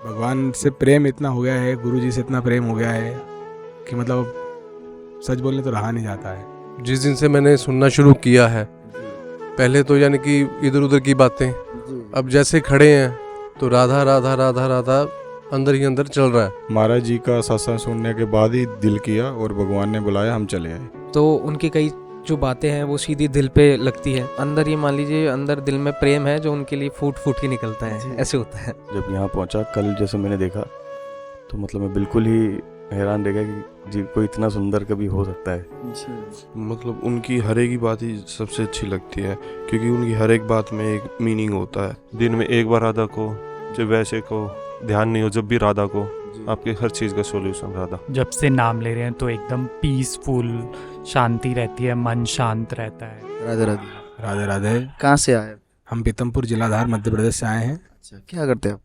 भगवान से प्रेम इतना हो गया है, गुरु जी से इतना प्रेम हो गया है कि मतलब सच बोलने तो रहा नहीं जाता है। जिस दिन से मैंने सुनना शुरू किया है, पहले तो यानी कि इधर उधर की बातें, अब जैसे खड़े हैं तो राधा राधा राधा राधा अंदर ही अंदर चल रहा है। महाराज जी का सत्संग सुनने के बाद ही दिल किया और भगवान ने बुलाया, हम चले आए। तो उनकी कई जो बातें हैं वो सीधी दिल पे लगती है। अंदर ये मान लीजिए अंदर दिल में प्रेम है जो उनके लिए फूट फूट के निकलता है, ऐसे होता है। जब यहाँ पहुँचा कल जैसे मैंने देखा तो मतलब मैं बिल्कुल ही हैरान रह गया कि जी कोई इतना सुंदर कभी हो सकता है। मतलब उनकी हर एक ही बात ही सबसे अच्छी लगती है, क्योंकि उनकी हर एक बात में एक मीनिंग होता है। दिन में एक बार राधा को, जब वैसे को ध्यान नहीं हो, जब भी राधा को, आपके हर चीज़ का सॉल्यूशन राधा। जब से नाम ले रहे हैं तो एकदम पीसफुल शांति रहती है, मन शांत रहता है। राधे राधे। राधे राधे। कहाँ से आए? हम पीतमपुर जिला धार मध्य प्रदेश से आए हैं। अच्छा, क्या करते हैं आप?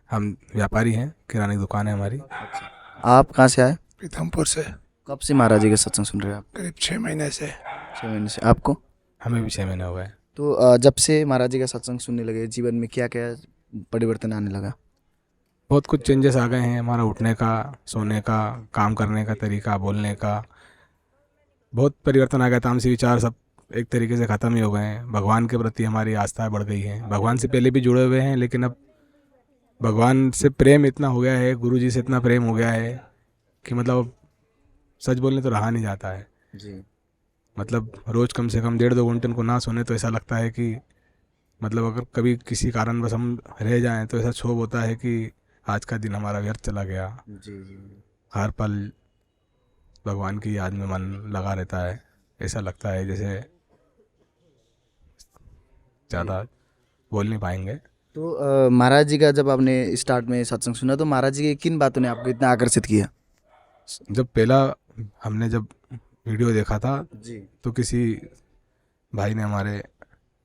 हम व्यापारी हैं, किराने की दुकान है हमारी। अच्छा, आप कहाँ से आए? पीथमपुर से। कब से महाराज जी के सत्संग सुन रहे हैं आप? करीब 6 महीने से। 6 महीने से। आपको? हमें भी 6 महीने हो गए। तो जब से महाराज जी का सत्संग सुनने लगे जीवन में क्या क्या परिवर्तन आने लगा? बहुत कुछ चेंजेस आ गए हैं। हमारा उठने का, सोने का, काम करने का तरीका, बोलने का बहुत परिवर्तन आ गया। तामसी विचार सब एक तरीके से ख़त्म ही हो गए हैं। भगवान के प्रति हमारी आस्था बढ़ गई है। भगवान से पहले भी जुड़े हुए हैं, लेकिन अब भगवान से प्रेम इतना हो गया है, गुरु जी से इतना प्रेम हो गया है कि मतलब अब सच बोलने तो रहा नहीं जाता है जी। मतलब रोज़ कम से कम 1.5-2 घंटे को ना सोने तो ऐसा लगता है कि मतलब अगर कभी किसी कारणवश हम रह जाएं तो ऐसा क्षोभ होता है कि आज का दिन हमारा व्यर्थ चला गया। जी जी। हर पल भगवान की याद में मन लगा रहता है। ऐसा लगता है जैसे ज़्यादा बोल नहीं पाएंगे। तो महाराज जी का जब आपने स्टार्ट में सत्संग सुना तो महाराज जी की किन बातों ने आपको इतना आकर्षित किया? जब पहला हमने जब वीडियो देखा था जी। तो किसी भाई ने हमारे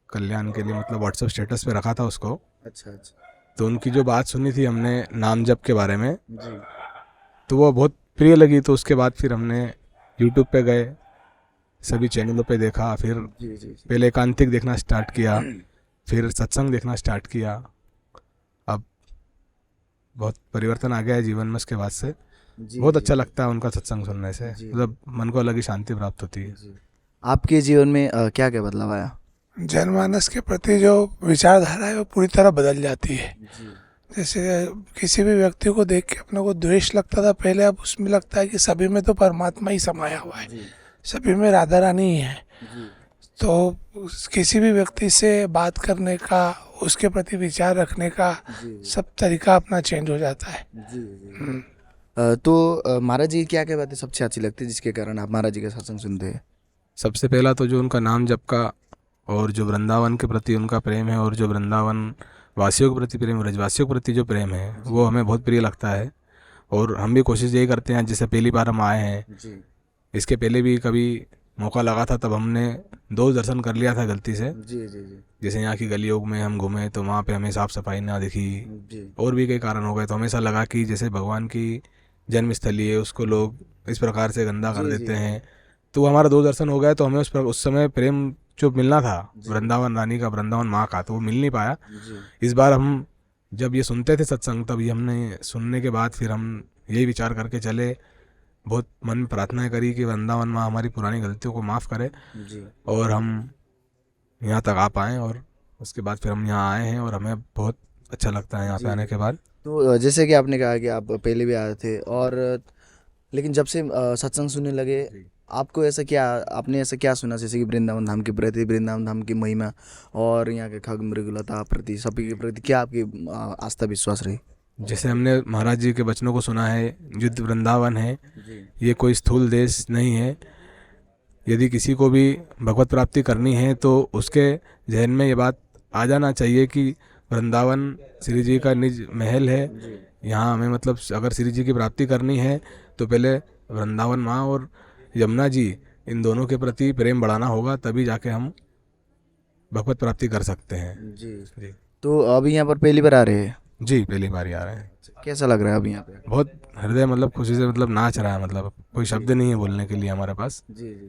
कल्याण के लिए मतलब व्हाट्सएप स्टेटस पे रखा था उसको। अच्छा अच्छा। तो उनकी जो बात सुनी थी हमने नाम जप के बारे में, जी। तो वो बहुत प्रिय लगी। तो उसके बाद फिर हमने यूट्यूब पे गए, सभी चैनलों पे देखा, फिर जी जी। पहले एकांतिक देखना स्टार्ट किया, फिर सत्संग देखना स्टार्ट किया। अब बहुत परिवर्तन आ गया है जीवन में उसके बाद से। बहुत अच्छा लगता है उनका सत्संग सुनने से, मतलब मन को अलग ही शांति प्राप्त होती है। आपके जीवन में क्या क्या बदलाव आया? जनमानस के प्रति जो विचारधारा है वो पूरी तरह बदल जाती है। जैसे किसी भी व्यक्ति को देख के अपने को द्वेष लगता था पहले, अब उसमें लगता है कि सभी में तो परमात्मा ही समाया हुआ है, सभी में राधा रानी ही है। तो किसी भी व्यक्ति से बात करने का, उसके प्रति विचार रखने का सब तरीका अपना चेंज हो जाता है। तो महाराज जी क्या क्या बातें सबसे अच्छी लगती है जिसके कारण आप महाराज जी का सत्संग सुनते हैं? सबसे पहला तो जो उनका नाम जप का और जो वृंदावन के प्रति उनका प्रेम है, और जो वृंदावन वासियों के प्रति प्रेम, ब्रजवासियों के प्रति जो प्रेम है वो हमें बहुत प्रिय लगता है। और हम भी कोशिश यही करते हैं, जैसे पहली बार हम आए हैं, इसके पहले भी कभी मौका लगा था तब हमने 2 दर्शन कर लिया था गलती से। जी जी जी। जैसे यहाँ की गलियों में हम घूमे तो वहाँ पे हमें साफ़ सफाई ना दिखी, जी। और भी कई कारण हो गए। तो हमेशा लगा कि जैसे भगवान की जन्मस्थली है उसको लोग इस प्रकार से गंदा कर देते हैं। तो हमारा 2 दर्शन हो गए, तो हमें उस समय प्रेम जो मिलना था वृंदावन रानी का, वृंदावन माँ का, तो वो मिल नहीं पाया। इस बार हम जब ये सुनते थे सत्संग, तब ये हमने सुनने के बाद फिर हम यही विचार करके चले, बहुत मन में प्रार्थना करी कि वृंदावन माँ हमारी पुरानी गलतियों को माफ़ करे और हम यहाँ तक आ पाएँ। और उसके बाद फिर हम यहाँ आए हैं और हमें बहुत अच्छा लगता है यहाँ पे आने के बाद। तो जैसे कि आपने कहा कि आप पहले भी आए थे, और लेकिन जब से सत्संग सुनने लगे आपको ऐसा क्या, आपने ऐसा क्या सुना जैसे कि वृंदावन धाम के प्रति, वृंदावन धाम की महिमा और यहाँ के खग मृगलता प्रति, सभी के प्रति क्या आपकी आस्था विश्वास रही? जैसे हमने महाराज जी के वचनों को सुना है, युद्ध वृंदावन है, ये कोई स्थूल देश नहीं है। यदि किसी को भी भगवत प्राप्ति करनी है तो उसके जहन में ये बात आ जाना चाहिए कि वृंदावन श्री जी का निज महल है। यहाँ हमें मतलब अगर श्री जी की प्राप्ति करनी है तो पहले वृंदावन माँ और यमुना जी, इन दोनों के प्रति प्रेम बढ़ाना होगा, तभी जाके हम भगवत प्राप्ति कर सकते हैं। जी। तो अभी यहाँ पर पहली बार आ रहे हैं? जी, पहली बार ही आ रहे हैं। कैसा लग रहा है अभी यहाँ पे? बहुत हृदय मतलब खुशी से मतलब नाच रहा है, मतलब कोई शब्द नहीं है बोलने के लिए हमारे पास। जी जी।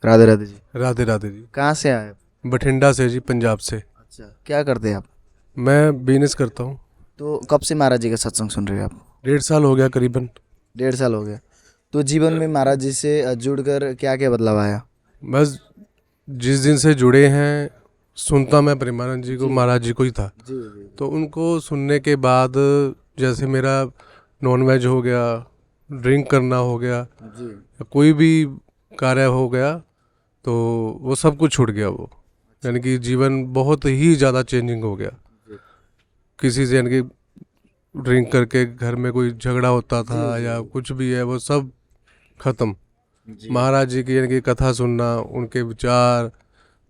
राधे राधे जी। राधे राधे जी। कहाँ से आए आप? बठिंडा से जी, पंजाब से। अच्छा, क्या करते हैं आप? मैं बिजनेस करता हूँ। तो कब से महाराज जी का सत्संग सुन रहे हैं आप? 1.5 साल हो गया करीबन। 1.5 साल हो गया। तो जीवन में महाराज जी से जुड़कर क्या क्या बदलाव आया? बस जिस दिन से जुड़े हैं, सुनता मैं प्रेमानंद जी को, महाराज जी को ही था। जी जी तो उनको सुनने के बाद जैसे मेरा नॉनवेज हो गया, ड्रिंक करना हो गया, जी। या कोई भी कार्य हो गया, तो वो सब कुछ छूट गया। वो यानी कि जीवन बहुत ही ज़्यादा चेंजिंग हो गया। किसी से यानी कि ड्रिंक करके घर में कोई झगड़ा होता था या कुछ भी है, वो सब खत्म। महाराज जी की यानी कि कथा सुनना, उनके विचार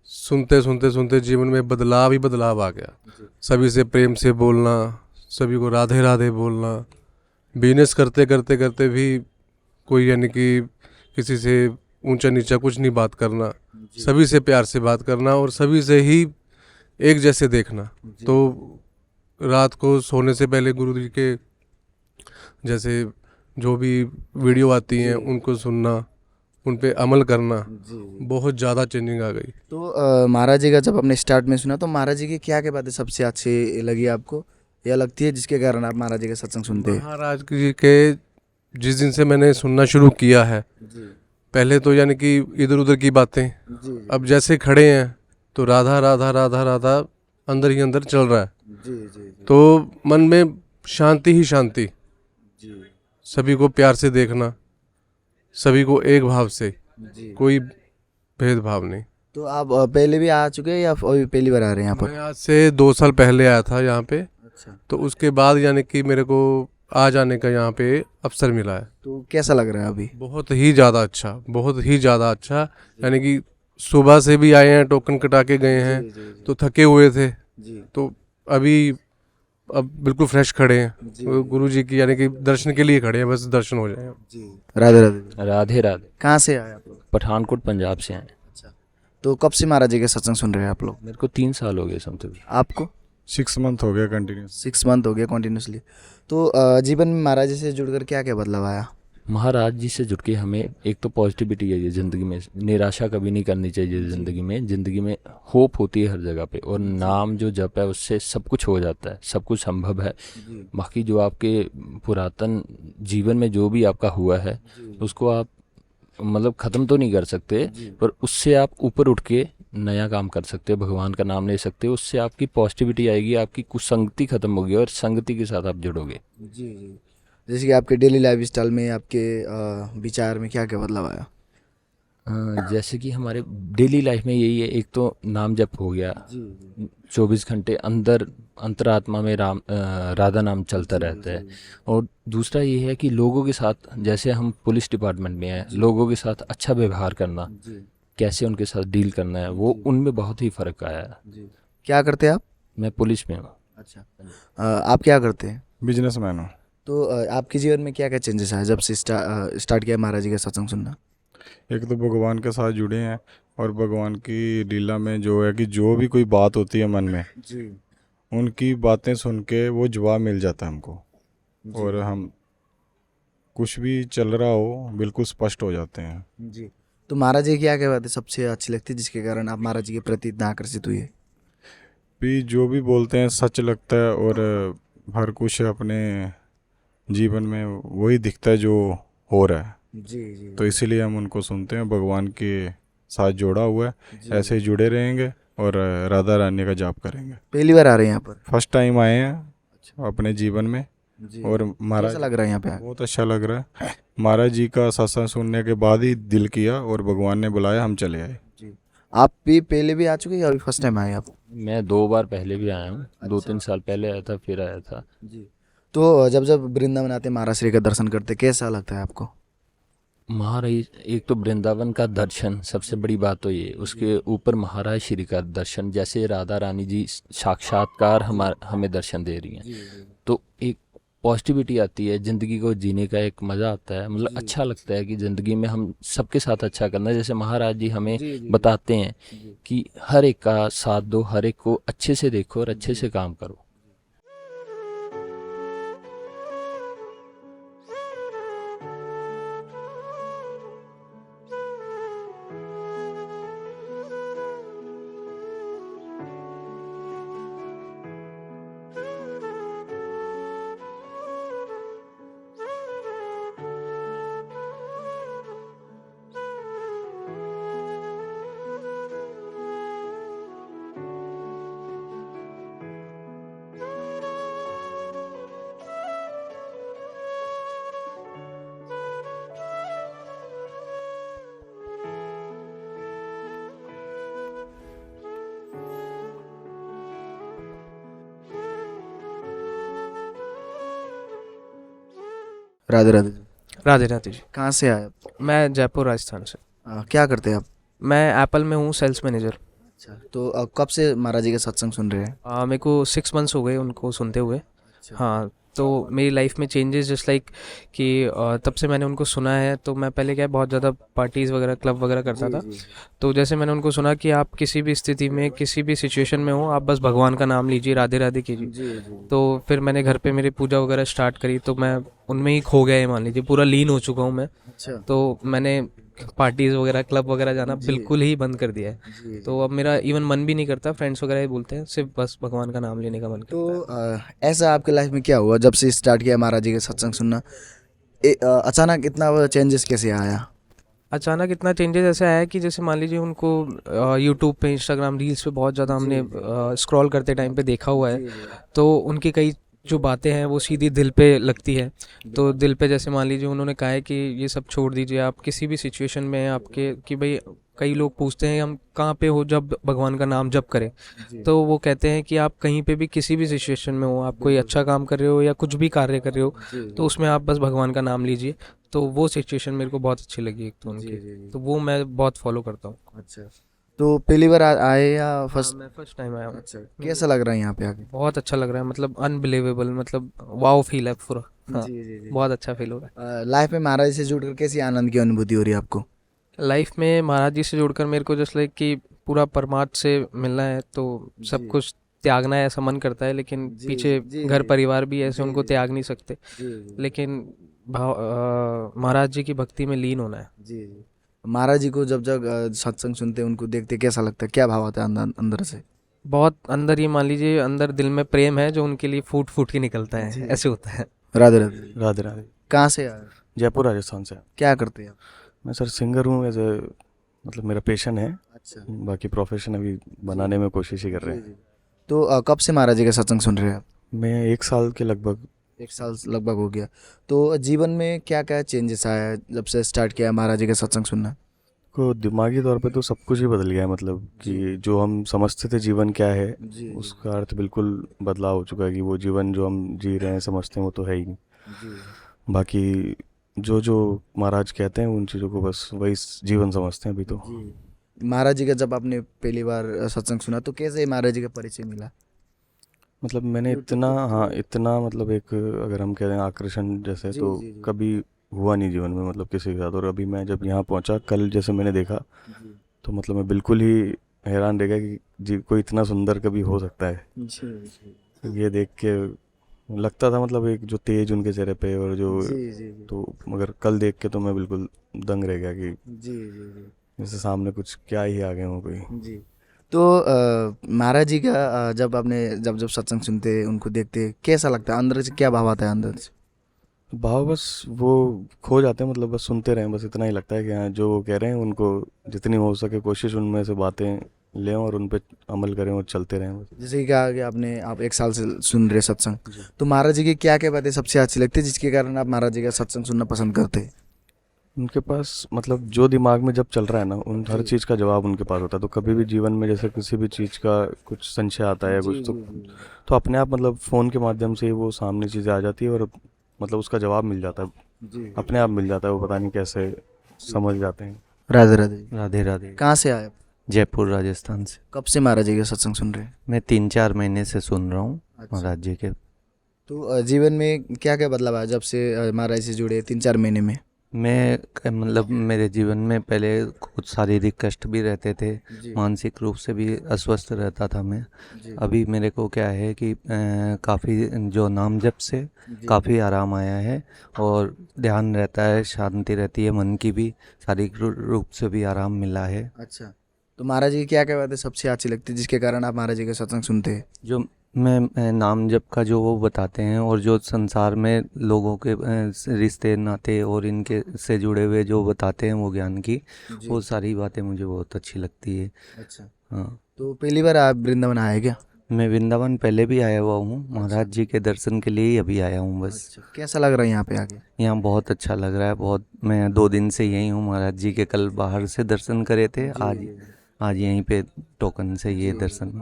सुनते सुनते सुनते जीवन में बदलाव ही बदलाव आ गया। सभी से प्रेम से बोलना, सभी को राधे राधे बोलना, बिजनेस करते करते करते भी कोई यानी कि किसी से ऊंचा नीचा कुछ नहीं बात करना, सभी से प्यार से बात करना और सभी से ही एक जैसे देखना। तो रात को सोने से पहले गुरु जी के जैसे जो भी वीडियो आती हैं उनको सुनना, उन पे अमल करना, बहुत ज़्यादा चेंजिंग आ गई। तो महाराज जी का जब आपने स्टार्ट में सुना तो महाराज जी की क्या क्या बातें सबसे अच्छी लगी आपको या लगती है जिसके कारण आप महाराज जी का सत्संग सुनते हैं? महाराज जी के जिस दिन से मैंने सुनना शुरू किया है, पहले तो यानी कि इधर उधर की बातें, अब जैसे खड़े हैं तो राधा राधा राधा राधा अंदर ही अंदर चल रहा है। तो मन में शांति ही शांति, सभी को प्यार से देखना, सभी को एक भाव से, कोई भेदभाव नहीं। तो आप पहले भी आ चुके हैं या अभी पहली बार आ रहे हैं यहाँ पर? मैं आज से 2 साल पहले आया था यहाँ पे, अच्छा। तो उसके बाद यानी कि मेरे को आ जाने का यहाँ पे अवसर मिला है। तो कैसा लग रहा है अभी? बहुत ही ज़्यादा अच्छा, बहुत ही ज़्यादा अच्छा। यानी कि सुबह से भी आए हैं, टोकन कटा के गए हैं, तो थके हुए थे, तो अभी अब बिल्कुल फ्रेश खड़े हैं। तो गुरु जी की यानी कि दर्शन के लिए खड़े हैं, बस दर्शन हो जाए। राधे राधे। राधे राधे। कहाँ से आए आप लोग? पठानकोट पंजाब से हैं। तो कब से महाराज जी के सत्संग सुन रहे हैं आप लोग? मेरे को 3 साल हो गए समथिंग। आपको? 6 मंथ हो गया कंटिन्यूस। 6 मंथ हो गया कॉन्टिन्यूसली। तो जीवन में महाराज जी से जुड़कर क्या क्या बदलाव आया? महाराज जी से जुड़ के हमें एक तो पॉजिटिविटी है, ये ज़िंदगी में निराशा कभी नहीं करनी चाहिए। ज़िंदगी में होप होती है हर जगह पे, और नाम जो जप है उससे सब कुछ हो जाता है, सब कुछ संभव है। बाकी जो आपके पुरातन जीवन में जो भी आपका हुआ है उसको आप मतलब ख़त्म तो नहीं कर सकते, पर उससे आप ऊपर उठ के नया काम कर सकते हो, भगवान का नाम ले सकते हो। उससे आपकी पॉजिटिविटी आएगी, आपकी कुसंगति खत्म होगी और संगति के साथ आप जुड़ोगे। जी जी। जैसे कि आपके डेली लाइफ स्टाइल में, आपके विचार में क्या क्या बदलाव आया? जैसे कि हमारे डेली लाइफ में यही है, एक तो नाम जप हो गया, 24 घंटे अंदर अंतरात्मा में राधा नाम चलता रहता है। और दूसरा ये है कि लोगों के साथ, जैसे हम पुलिस डिपार्टमेंट में हैं, लोगों के साथ अच्छा व्यवहार करना, कैसे उनके साथ डील करना है, वो उनमें बहुत ही फ़र्क आया है। क्या करते हैं आप? मैं पुलिस में हूँ। अच्छा। आप क्या करते हैं? बिजनेसमैन हूँ। तो आपके जीवन में क्या क्या चेंजेस आए जब से स्टार्ट किया महाराज जी का सत्संग सुनना? एक तो भगवान के साथ जुड़े हैं, और भगवान की लीला में जो है कि जो भी कोई बात होती है मन में, उनकी बातें सुन के वो जवाब मिल जाता है हमको, और हम कुछ भी चल रहा हो बिल्कुल स्पष्ट हो जाते हैं। जी। तो महाराज जी की क्या क्या बातें सबसे अच्छी लगती है जिसके कारण आप महाराज जी के प्रति इतना आकर्षित हुए? भी जो भी बोलते हैं सच लगता है, और हर कुछ अपने जीवन में वही दिखता है जो हो रहा है। जी जी। तो इसीलिए हम उनको सुनते हैं। भगवान के साथ जोड़ा हुआ है, ऐसे ही जुड़े रहेंगे और राधा रानी का जाप करेंगे। पहली बार आ रहे हैं यहाँ पर? फर्स्ट टाइम आए हैं अपने जीवन में, और महाराज कैसा लग रहा है यहाँ पे आके? बहुत अच्छा लग रहा है। महाराज जी का सत्संग सुनने के बाद ही दिल किया, और भगवान ने बुलाया, हम चले आए। आप भी पहले भी आ चुके हैं या अभी फर्स्ट टाइम आए आप? मैं 2 बार पहले भी आया हूँ, 2-3 साल पहले आया था, फिर आया था। जी। तो जब जब वृंदावन आते महाराज श्री का दर्शन करते कैसा लगता है आपको? महाराज, एक तो वृंदावन का दर्शन सबसे बड़ी बात तो ये, उसके ऊपर महाराज श्री का दर्शन, जैसे राधा रानी जी साक्षात्कार हमें दर्शन दे रही हैं, तो एक पॉजिटिविटी आती है, ज़िंदगी को जीने का एक मज़ा आता है। मतलब अच्छा लगता है कि ज़िंदगी में हम सबके साथ अच्छा करना है। जैसे महाराज जी हमें बताते हैं कि हर एक का साथ दो, हर एक को अच्छे से देखो और अच्छे से काम करो। राधे राधे जी। राधे राधे जी। कहाँ से आए आप? मैं जयपुर राजस्थान से। क्या करते हैं आप? मैं एप्पल में हूँ सेल्स मैनेजर। अच्छा, तो कब से महाराज जी का सत्संग सुन रहे हैं? मेरे को 6 मंथ्स हो गए उनको सुनते हुए। हाँ, तो मेरी लाइफ में चेंजेस जस्ट लाइक कि तब से मैंने उनको सुना है। तो मैं पहले क्या बहुत ज़्यादा पार्टीज़ वगैरह क्लब वगैरह करता था। तो जैसे मैंने उनको सुना कि आप किसी भी स्थिति में किसी भी सिचुएशन में हो, आप बस भगवान का नाम लीजिए, राधे राधे कीजिए। तो फिर मैंने घर पे मेरी पूजा वगैरह स्टार्ट करी, तो मैं उनमें ही खो गया है, मान लीजिए पूरा लीन हो चुका हूँ मैं। अच्छा। तो मैंने पार्टीज़ वगैरह क्लब वगैरह जाना बिल्कुल ही बंद कर दिया है। तो अब मेरा इवन मन भी नहीं करता, फ्रेंड्स वगैरह ही बोलते हैं, सिर्फ बस भगवान का नाम लेने का मन करता है। तो ऐसा आपके लाइफ में क्या हुआ जब से स्टार्ट किया महाराज जी का सत्संग सुनना? अचानक इतना चेंजेस कैसे आया? अचानक इतना चेंजेस ऐसे आया कि जैसे मान लीजिए उनको यूट्यूब पे, इंस्टाग्राम रील्स पे बहुत ज़्यादा हमने स्क्रॉल करते टाइम पे देखा हुआ है। तो उनकी कई जो बातें हैं वो सीधी दिल पे लगती है। तो दिल पे जैसे मान लीजिए उन्होंने कहा है कि ये सब छोड़ दीजिए, आप किसी भी सिचुएशन में हैं आपके, कि भाई कई लोग पूछते हैं हम कहाँ पे हो जब भगवान का नाम जप करें। तो वो कहते हैं कि आप कहीं पे भी किसी भी सिचुएशन में हो, आप कोई अच्छा काम कर रहे हो या कुछ भी कार्य कर रहे हो, तो उसमें आप बस भगवान का नाम लीजिए। तो वो सिचुएशन मेरे को बहुत अच्छी लगी एक तो उनकी, तो वो मैं बहुत फॉलो करता हूँ। अच्छा, तो पहली बार आए या फर्स्ट? मैं फर्स्ट टाइम आया हूँ। अच्छा, कैसा लग रहा है यहाँ पे आके? बहुत अच्छा लग रहा है, मतलब अनबिलीवेबल, मतलब वाओ फील है पूरा। हाँ, बहुत अच्छा फील हो रहा है। लाइफ में महाराज जी से जुड़कर कैसी आनंद की अनुभूति हो रही है आपको? लाइफ में महाराज जी से जुड़कर मेरे को जस्ट लाइक कि पूरा परमात्मा से मिलना है, तो सब कुछ त्यागना है ऐसा मन करता है। लेकिन पीछे घर परिवार भी ऐसे उनको त्याग नहीं सकते। लेकिन महाराज जी की भक्ति में लीन होना है। जी। महाराज जी को जब जब सत्संग सुनते हैं, उनको देखते कैसा लगता है, क्या भाव आता है अंदर अंदर से? बहुत अंदर, ये मान लीजिए अंदर दिल में प्रेम है जो उनके लिए फूट फूट के निकलता है, ऐसे होता है। राधे राधे। राधे राधे। कहाँ से आए? जयपुर राजस्थान से। क्या करते हैं आप? मैं सर सिंगर हूँ, एज ए मतलब मेरा पेशन है। अच्छा। बाकी प्रोफेशन अभी बनाने में कोशिश ही कर रहे हैं। तो कब से महाराज जी का सत्संग सुन रहे हैं आप? मैं 1 साल के लगभग। 1 साल लगभग हो गया। तो जीवन में क्या क्या चेंजेस आया है जब से स्टार्ट किया महाराज जी का सत्संग सुनना? को दिमागी तौर पे तो सब कुछ ही बदल गया है, मतलब कि जो हम समझते थे जीवन क्या है, उसका अर्थ बिल्कुल बदलाव हो चुका है। कि वो जीवन जो हम जी रहे हैं समझते हैं वो तो है ही नहीं। बाकी जो जो महाराज कहते हैं उन चीज़ों को बस वही जीवन समझते हैं अभी तो। महाराज जी का जब आपने पहली बार सत्संग सुना तो कैसे महाराज जी का परिचय मिला? मतलब मैंने इतना, हाँ इतना, मतलब एक अगर हम कह रहे हैं आकर्षण जैसे, तो कभी हुआ नहीं जीवन में, मतलब किसी के साथ। और अभी मैं जब यहाँ पहुँचा कल, जैसे मैंने देखा, तो मतलब मैं बिल्कुल ही हैरान रह गया कि जी कोई इतना सुंदर कभी हो सकता है। ये देख के लगता था, मतलब एक जो तेज उनके चेहरे पे और जो, तो मगर कल देख के तो मैं बिल्कुल दंग रह गया कि जैसे सामने कुछ क्या ही आ गए हो कोई। तो महाराज जी का जब आपने जब सत्संग सुनते उनको देखते कैसा लगता है अंदर से, क्या भाव आता है अंदर से? भाव बस वो खो जाते हैं, मतलब बस सुनते रहें, बस इतना ही लगता है कि हाँ जो वो कह रहे हैं उनको जितनी हो सके कोशिश उनमें से बातें लें और उन पे अमल करें और चलते रहें बस। जैसे कि कहा कि आप 1 साल से सुन रहे सत्संग, तो महाराज जी की क्या क्या बातें सबसे अच्छी लगती है जिसके कारण आप महाराज जी का सत्संग सुनना पसंद करते हैं? उनके पास मतलब जो दिमाग में जब चल रहा है ना, उन हर चीज़ का जवाब उनके पास होता है। तो कभी भी जीवन में जैसे किसी भी चीज़ का कुछ संशय आता है या कुछ, तो अपने आप मतलब फ़ोन के माध्यम से वो सामने चीज़ें आ जाती है और मतलब उसका जवाब मिल जाता है, अपने आप मिल जाता है। वो पता नहीं कैसे समझ जाते हैं। राधे राधे। राधे राधे। कहाँ से आए आप? जयपुर राजस्थान से। कब से महाराज जी का सत्संग सुन रहे हैं? मैं 3-4 महीने से सुन रहा हूँ अच्छा। महाराज जी के। तो जीवन में क्या क्या बदलाव आया जब से महाराज जी से जुड़े 3-4 महीने में? मैं मतलब मेरे जीवन में पहले कुछ शारीरिक कष्ट भी रहते थे, मानसिक रूप से भी अस्वस्थ रहता था मैं। अभी मेरे को क्या है कि काफ़ी जो नाम जप से काफ़ी आराम आया है और ध्यान रहता है, शांति रहती है मन की भी, शारीरिक रूप से भी आराम मिला है। अच्छा, तो महाराज जी की क्या क्या बातें सबसे अच्छी लगती है जिसके कारण आप महाराज जी का सत्संग सुनते हैं? जो मैं नाम जप का जो वो बताते हैं और जो संसार में लोगों के रिश्ते नाते और इनके से जुड़े हुए जो बताते हैं वो ज्ञान की, वो सारी बातें मुझे बहुत अच्छी लगती है। अच्छा, हाँ। तो पहली बार आप वृंदावन आए क्या? मैं वृंदावन पहले भी आया हुआ हूँ, महाराज जी के दर्शन के लिए ही अभी आया हूँ बस। अच्छा, कैसा लग रहा है यहाँ पे आके? यहाँ बहुत अच्छा लग रहा है, बहुत। मैं 2 दिन से यहीं हूँ, महाराज जी के कल बाहर से दर्शन करे थे, आज यहीं पे टोकन से ये दर्शन।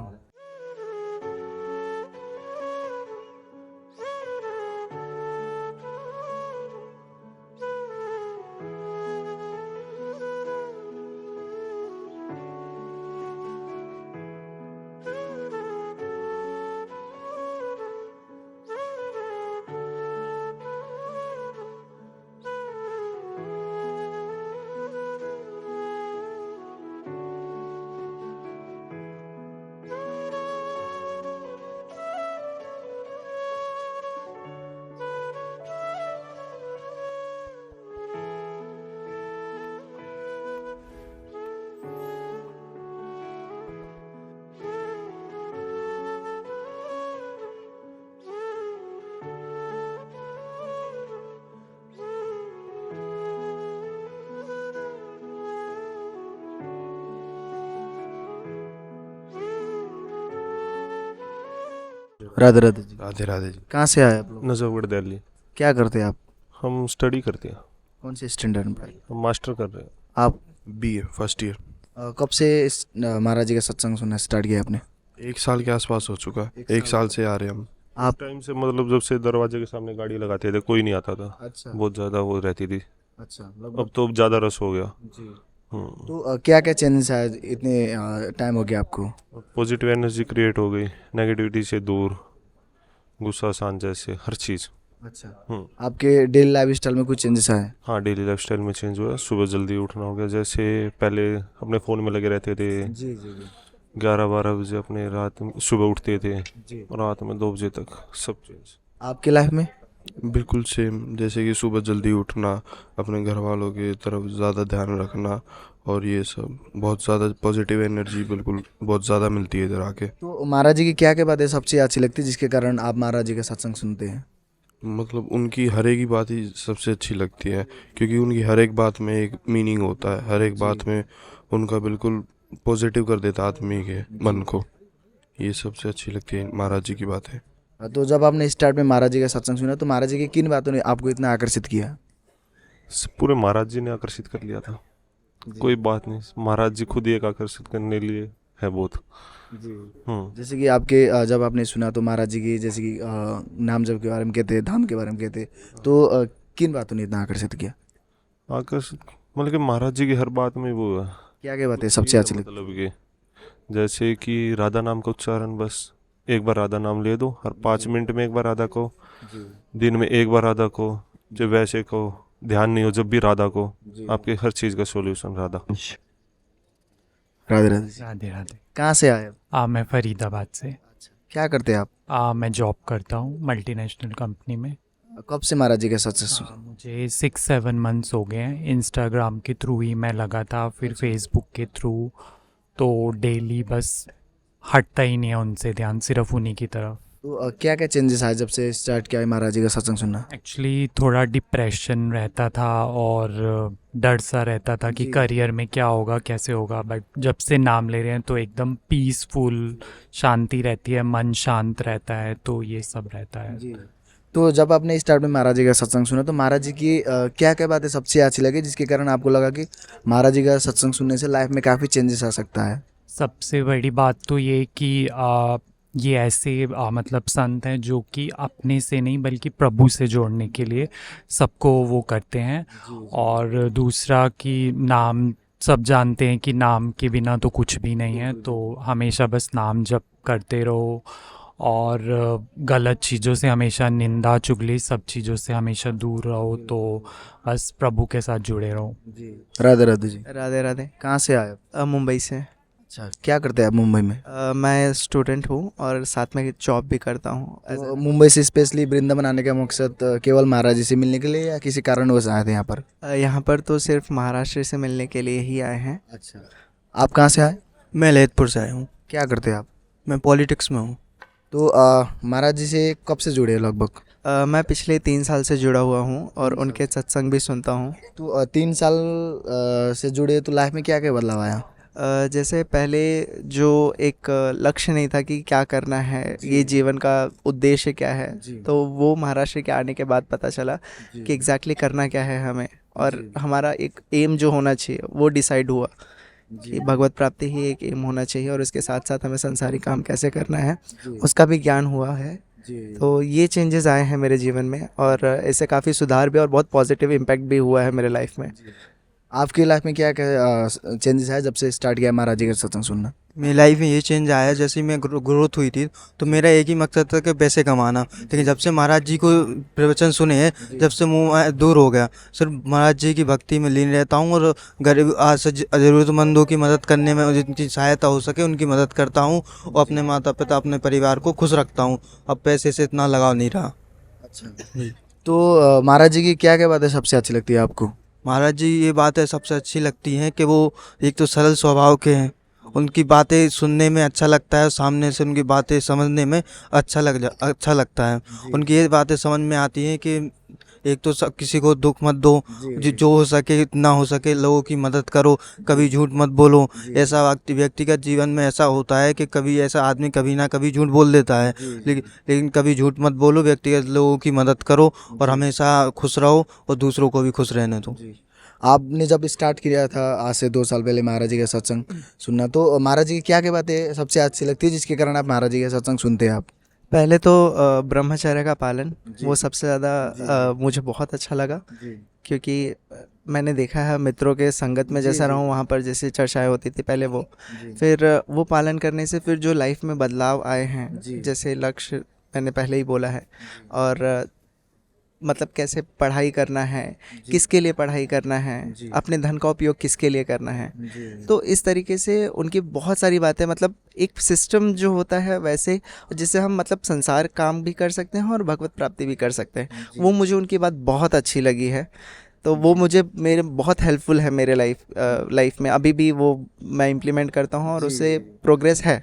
राधे राधे जी। राधे राधे जी। कहाँ से आए आप लोग? नजफगढ़ दिल्ली। क्या करते हैं आप? हम स्टडी करते हैं, कौन से स्टैंडर्ड में पढ़ाई? हम मास्टर कर रहे हैं, आप बीए फर्स्ट ईयर। कब से इस महाराज जी का सत्संग सुनना स्टार्ट किया आपने? 1 साल के आसपास हो चुका है, 1 साल से आ रहे हैं हम। आप टाइम से मतलब जब से दरवाजे के सामने गाड़ी लगाते थे कोई नहीं आता था, अच्छा बहुत ज़्यादा वो रहती थी। अच्छा अब तो ज़्यादा रस हो गया। जी। हम्म। तो क्या क्या चेंजेस आए इतने टाइम हो गया आपको? पॉजिटिव एनर्जी क्रिएट हो गई, नेगेटिविटी से दूर, गुस्सा शांत, जैसे हर चीज़। अच्छा हम्म। आपके डेली लाइफ स्टाइल में कुछ चेंजेस आए? हाँ, डेली लाइफस्टाइल में चेंज हुआ है। सुबह जल्दी उठना हो गया, जैसे पहले अपने फ़ोन में लगे रहते थे, जी जी जी 11-12 बजे अपने रात में सुबह उठते थे, जी। रात में 2 बजे तक सब चेंज। आपके लाइफ में? बिल्कुल सेम, जैसे कि सुबह जल्दी उठना, अपने घर वालों की तरफ ज़्यादा ध्यान रखना, और ये सब बहुत ज़्यादा पॉजिटिव एनर्जी बिल्कुल बहुत ज़्यादा मिलती है इधर आके। तो महाराज जी की क्या क्या बातें सबसे अच्छी लगती है जिसके कारण आप महाराज जी का सत्संग सुनते हैं? मतलब उनकी हर एक ही बात ही सबसे अच्छी लगती है, क्योंकि उनकी हर एक बात में एक मीनिंग होता है, हर एक बात में उनका बिल्कुल पॉजिटिव कर देता आदमी के मन को। ये सबसे अच्छी लगती है महाराज जी की बातें। तो जब आपने स्टार्ट में महाराज जी का सत्संग सुना तो महाराज जी की किन बातों ने आपको इतना आकर्षित किया? पूरे महाराज जी ने आकर्षित कर लिया था, कोई बात नहीं, महाराज जी खुद ही एक आकर्षित करने लिए है बहुत। जी। हम्म। जैसे कि आपके जब आपने सुना तो महाराज जी की जैसे कि नाम जप के बारे में कहते, धाम के बारे में कहते, तो किन बातों ने इतना आकर्षित किया? आकर्षित मतलब कि महाराज जी की हर बात में वो है, क्या क्या बातें सबसे अच्छी लगती? मतलब कि जैसे कि राधा नाम का उच्चारण, बस एक बार राधा नाम ले दो, हर 5 मिनट में एक बार राधा को, दिन में एक बार राधा को, जब वैसे को ध्यान नहीं हो जब भी राधा को, आपके हर चीज़ का सॉल्यूशन राधा। राधे राधे जी। राधे राधे। कहाँ से आए आप? मैं फरीदाबाद से। क्या करते हैं आप? मैं जॉब करता हूँ मल्टीनेशनल कंपनी में। कब से महाराज जी का सत्संग सुना? मुझे 6-7 मंथ्स हो गए हैं। इंस्टाग्राम के थ्रू ही मैं लगा था, फिर फेसबुक के थ्रू, तो डेली बस हटता ही नहीं है उनसे ध्यान, सिर्फ उन्हीं की तरफ। तो क्या क्या चेंजेस आए जब से स्टार्ट किया है महाराज जी का सत्संग सुनना? एक्चुअली थोड़ा डिप्रेशन रहता था और डर सा रहता था कि जी। करियर में क्या होगा, कैसे होगा, बट जब से नाम ले रहे हैं तो एकदम पीसफुल शांति रहती है, मन शांत रहता है, तो ये सब रहता है। जी। तो जब आपने स्टार्ट में महाराज जी का सत्संग सुना तो महाराज जी की क्या क्या बातें सबसे अच्छी लगी जिसके कारण आपको लगा कि महाराज जी का सत्संग सुनने से लाइफ में काफ़ी चेंजेस आ सकता है? सबसे बड़ी बात तो ये कि ये ऐसे मतलब संत हैं जो कि अपने से नहीं बल्कि प्रभु से जोड़ने के लिए सबको वो करते हैं। और दूसरा कि नाम, सब जानते हैं कि नाम के बिना तो कुछ भी नहीं है, तो हमेशा बस नाम जप करते रहो, और गलत चीज़ों से हमेशा, निंदा चुगली सब चीज़ों से हमेशा दूर रहो, तो बस प्रभु के साथ जुड़े रहो। राधे राधे जी। राधे राधे। कहाँ से आए आप? मुंबई से। अच्छा, क्या करते हैं आप मुंबई में? मैं स्टूडेंट हूँ और साथ में जॉब भी करता हूँ। तो मुंबई से स्पेशली वृंदावन आने का मकसद केवल महाराज जी से मिलने के लिए या किसी कारणवश आए थे यहाँ पर? यहाँ पर तो सिर्फ महाराष्ट्र से मिलने के लिए ही आए हैं। अच्छा, आप कहाँ से आए? मैं ललितपुर से आया हूँ। क्या करते हैं आप? मैं पॉलिटिक्स में हूँ। तो महाराज जी से कब से जुड़े हैं लगभग? मैं पिछले 3 साल से जुड़ा हुआ हूँ और उनके सत्संग भी सुनता हूँ। तो 3 साल से जुड़े तो लाइफ में क्या क्या बदलाव आया? जैसे पहले जो एक लक्ष्य नहीं था कि क्या करना है, ये जीवन का उद्देश्य क्या है, तो वो महाराष्ट्र के आने के बाद पता चला कि एग्जैक्टली करना क्या है हमें, और हमारा एक एम जो होना चाहिए वो डिसाइड हुआ कि भगवत प्राप्ति ही एक एम होना चाहिए, और इसके साथ साथ हमें संसारी काम कैसे करना है उसका भी ज्ञान हुआ है। तो ये चेंजेस आए हैं मेरे जीवन में, और इससे काफ़ी सुधार भी और बहुत पॉजिटिव इम्पैक्ट भी हुआ है मेरे लाइफ में। आपकी लाइफ में क्या क्या चेंजेस आए जब से स्टार्ट किया महाराज जी का सत्संग सुनना? मेरी लाइफ में ये चेंज आया, जैसे मैं ग्रोथ हुई थी तो मेरा एक ही मकसद था कि पैसे कमाना, लेकिन जब से महाराज जी को प्रवचन सुने हैं, जब से मुँह दूर हो गया, सिर्फ महाराज जी की भक्ति में लीन रहता हूँ और गरीब ज़रूरतमंदों की मदद करने में जितनी सहायता हो सके उनकी मदद करता हूँ, और अपने माता पिता अपने परिवार को खुश रखता हूँ। अब पैसे से इतना लगाव नहीं रहा। अच्छा, तो महाराज जी की क्या क्या बातें सबसे अच्छी लगती है आपको? महाराज जी ये बातें सबसे अच्छी लगती हैं कि वो एक तो सरल स्वभाव के हैं, उनकी बातें सुनने में अच्छा लगता है, सामने से उनकी बातें समझने में अच्छा लगता है। उनकी ये बातें समझ में आती हैं कि एक तो किसी को दुख मत दो, जो हो सके ना हो सके लोगों की मदद करो, कभी झूठ मत बोलो। ऐसा व्यक्तिगत जीवन में ऐसा होता है कि कभी ऐसा आदमी कभी ना कभी झूठ बोल देता है, लेकिन कभी झूठ मत बोलो, व्यक्तिगत लोगों की मदद करो और हमेशा खुश रहो और दूसरों को भी खुश रहने दो। आपने जब स्टार्ट किया था आज से 2 साल पहले महाराज जी का सत्संग सुनना, तो महाराज जी की क्या क्या बातें सबसे अच्छी लगती है जिसके कारण आप महाराज जी का सत्संग सुनते हैं आप? पहले तो ब्रह्मचर्य का पालन, वो सबसे ज़्यादा मुझे बहुत अच्छा लगा, क्योंकि मैंने देखा है मित्रों के संगत में जैसा रहूँ वहाँ पर जैसे चर्चाएं होती थी पहले, वो फिर वो पालन करने से फिर जो लाइफ में बदलाव आए हैं, जैसे लक्ष्य मैंने पहले ही बोला है, और मतलब कैसे पढ़ाई करना है, किसके लिए पढ़ाई करना है, अपने धन का उपयोग किसके लिए करना है, तो इस तरीके से उनकी बहुत सारी बातें, मतलब एक सिस्टम जो होता है वैसे जिससे हम मतलब संसार काम भी कर सकते हैं और भगवत प्राप्ति भी कर सकते हैं, वो मुझे उनकी बात बहुत अच्छी लगी है। तो वो मुझे मेरे बहुत हेल्पफुल है मेरे लाइफ में, अभी भी वो मैं इम्प्लीमेंट करता हूँ और उससे प्रोग्रेस है।